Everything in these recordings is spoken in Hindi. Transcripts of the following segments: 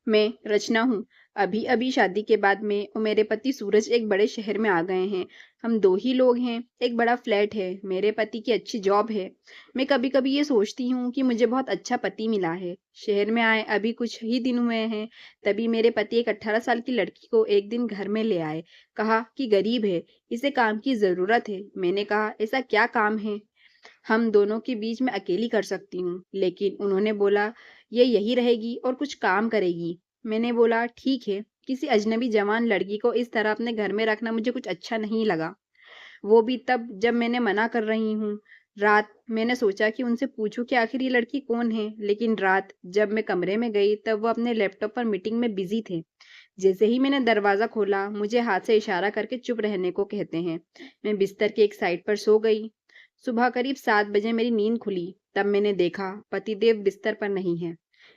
मैं रचना हूँ। अभी-अभी शादी के बाद मैं और मेरे पति सूरज एक बड़े शहर में आ गए हैं। हम 2 ही लोग हैं, एक बड़ा फ्लैट है, मेरे पति की अच्छी जॉब है। मैं कभी-कभी ये सोचती हूँ कि मुझे बहुत अच्छा पति मिला है। शहर में आए अभी कुछ ही दिन हुए हैं, तभी मेरे पति एक 18 साल की लड़की को एक दिन घर में ले आए। कहा कि गरीब है, इसे काम की ज़रूरत है। मैंने कहा, ऐसा क्या काम है? हम दोनों के बीच मैं अकेली कर सकती हूँ। लेकिन उन्होंने बोला, ये यही रहेगी और कुछ काम करेगी। मैंने बोला, ठीक है। किसी अजनबी जवान लड़की को इस तरह अपने घर में रखना मुझे कुछ अच्छा नहीं लगा। वो भी तब जब मैंने मना कर रही हूँ। रात मैंने सोचा कि उनसे पूछूं कि आखिर ये लड़की कौन है, लेकिन रात जब मैं कमरे में गई तब वो अपने लैपटॉप पर मीटिंग में बिजी थे। जैसे ही मैंने दरवाजा खोला, मुझे हाथ से इशारा करके चुप रहने को कहते हैं। मैं बिस्तर के एक साइड पर सो गई। सुबह करीब 7 बजे मेरी नींद खुली। तब मैंने देखा पतिदेव बिस्तर पर नहीं है।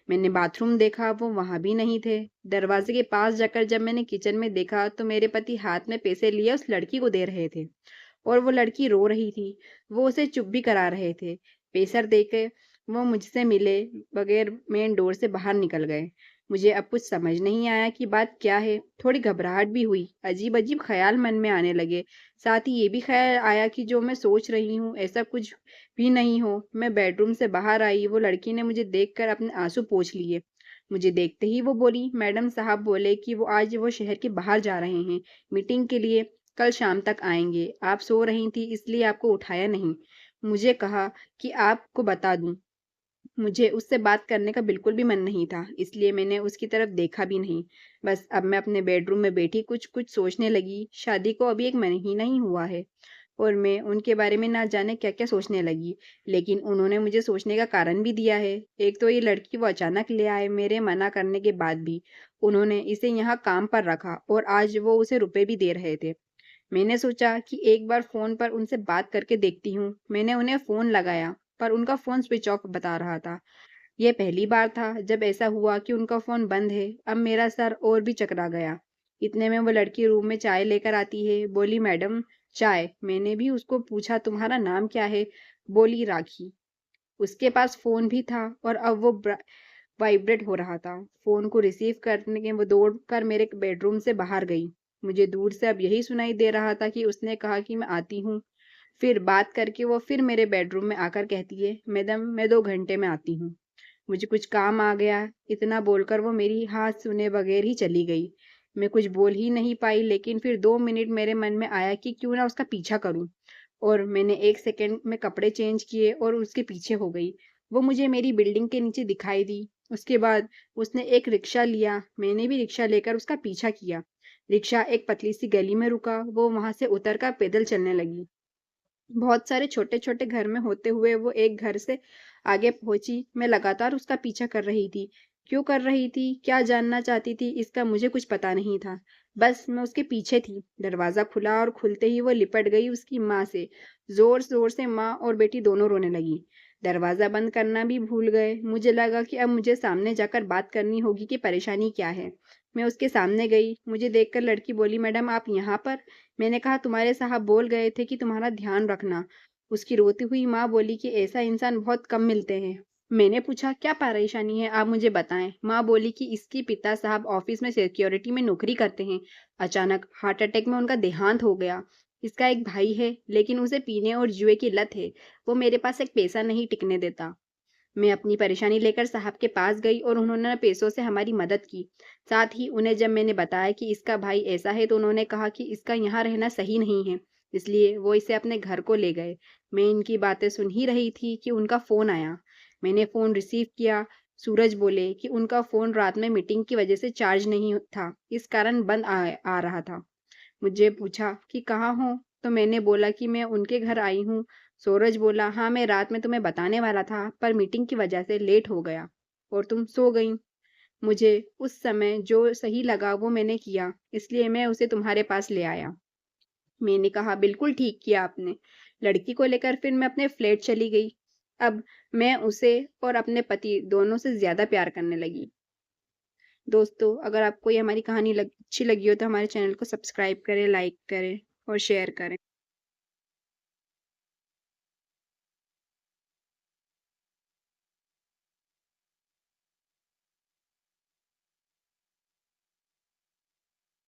मैंने बाथरूम देखा, वो वहां भी नहीं थे। दरवाजे के पास जाकर जब मैंने किचन में देखा तो मेरे पति हाथ में पैसे लिए उस लड़की को दे रहे थे और वो लड़की रो रही थी। वो उसे चुप भी करा रहे थे। पैसा देके वो मुझसे मिले बगैर मेन डोर से बाहर निकल गए। मुझे अब कुछ समझ नहीं आया कि बात क्या है। थोड़ी घबराहट भी हुई। अजीब-अजीब ख़्याल मन में आने लगे। साथ ही ये भी ख़्याल आया कि जो मैं सोच रही हूँ ऐसा कुछ भी नहीं हो। मैं बेडरूम से बाहर आई, वो लड़की ने मुझे देखकर अपने आँसू पोंछ लिए। मुझे देखते ही वो बोली, मैडम साहब बोले कि वो आज वो शहर के बाहर जा रहे हैं मीटिंग के लिए, कल शाम तक आएँगे। आप सो रही थी इसलिए आपको उठाया नहीं। मुझे कहा कि आपको बता दूँ। मुझे उससे बात करने का बिल्कुल भी मन नहीं था, इसलिए मैंने उसकी तरफ देखा भी नहीं। बस अब मैं अपने बेडरूम में बैठी कुछ-कुछ सोचने लगी। शादी को अभी 1 महीना ही हुआ है और मैं उनके बारे में ना जाने क्या-क्या सोचने लगी। लेकिन उन्होंने मुझे सोचने का कारण भी दिया है। एक तो ये लड़की वो अचानक ले आए मेरे मना करने के बाद भी। उन्होंने इसे यहाँ काम पर रखा और आज वो उसे रुपए भी दे रहे थे। मैंने सोचा कि एक बार फ़ोन पर उनसे बात करके देखती हूँ। मैंने उन्हें फ़ोन लगाया, पर उनका फ़ोन स्विच ऑफ बता रहा था। ये पहली बार था जब ऐसा हुआ कि उनका फ़ोन बंद है। अब मेरा सर और भी चकरा गया। इतने में वो लड़की रूम में चाय लेकर आती है। बोली, मैडम चाय। मैंने भी उसको पूछा, तुम्हारा नाम क्या है? बोली, राखी। उसके पास फ़ोन भी था और अब वो वाइब्रेट हो रहा था। फ़ोन को रिसीव करने के वो दौड़कर मेरे बेडरूम से बाहर गई। मुझे दूर से अब यही सुनाई दे रहा था कि उसने कहा कि मैं आती हूँ। फिर बात करके वो फिर मेरे बेडरूम में आकर कहती है, मैडम मैं 2 घंटे में आती हूँ। मुझे कुछ काम आ गया। इतना बोलकर वो मेरी हाथ सुने बगैर ही चली गई। मैं कुछ बोल ही नहीं पाई, लेकिन फिर 2 मिनट मेरे मन में आया कि क्यों ना उसका पीछा करूं, और मैंने 1 सेकंड में कपड़े चेंज किए और उसके पीछे हो गई। वो मुझे मेरी बिल्डिंग के नीचे दिखाई दी। उसके बाद उसने एक रिक्शा लिया। मैंने भी रिक्शा लेकर उसका पीछा किया। रिक्शा एक पतली सी गली में रुका। वो वहां से उतरकर पैदल चलने लगी। बहुत सारे छोटे-छोटे घर में होते हुए वो एक घर से आगे पहुंची। मैं लगातार उसका पीछा कर रही थी। क्यों कर रही थी, क्या जानना चाहती थी, इसका मुझे कुछ पता नहीं था। बस मैं उसके पीछे थी। दरवाजा खुला और खुलते ही वो लिपट गई उसकी माँ से। जोर-जोर से माँ और बेटी दोनों रोने लगी। दरवाजा बंद करना भी भूल गए। मुझे लगा कि अब मुझे सामने जाकर बात करनी होगी कि परेशानी क्या है। मैं उसके सामने गई। मुझे देखकर लड़की बोली, मैडम आप यहाँ पर? मैंने कहा, तुम्हारे साहब बोल गए थे कि तुम्हारा ध्यान रखना। उसकी रोती हुई माँ बोली कि ऐसा इंसान बहुत कम मिलते हैं। मैंने पूछा, क्या परेशानी है, आप मुझे बताएं। माँ बोली कि इसके पिता साहब ऑफिस में सिक्योरिटी में नौकरी करते हैं। अचानक हार्ट अटैक में उनका देहांत हो गया। इसका एक भाई है, लेकिन उसे पीने और जुए की लत है। वो मेरे पास एक पैसा नहीं टिकने देता। मैं अपनी परेशानी लेकर साहब के पास गई और उन्होंने पैसों से हमारी मदद की। साथ ही उन्हें जब मैंने बताया कि इसका भाई ऐसा है तो उन्होंने कहा कि इसका यहाँ रहना सही नहीं है, इसलिए वो इसे अपने घर को ले गए। मैं इनकी बातें सुन ही रही थी कि उनका फ़ोन आया। मैंने फ़ोन रिसीव किया। सूरज बोले कि उनका फ़ोन रात में मीटिंग की वजह से चार्ज नहीं था, इस कारण बंद आ रहा था। मुझे पूछा कि कहाँ हो? तो मैंने बोला कि मैं उनके घर आई हूँ। सूरज बोला, हाँ मैं रात में तुम्हें बताने वाला था, पर मीटिंग की वजह से लेट हो गया और तुम सो गई। मुझे उस समय जो सही लगा वो मैंने किया, इसलिए मैं उसे तुम्हारे पास ले आया। मैंने कहा, बिल्कुल ठीक किया आपने। लड़की को लेकर फिर मैं अपने फ्लैट चली गई। अब मैं उसे और अपने पति दोनों से ज़्यादा प्यार करने लगी। दोस्तों, अगर आपको ये हमारी कहानी अच्छी लगी हो तो हमारे चैनल को सब्सक्राइब करें, लाइक करें और शेयर करें।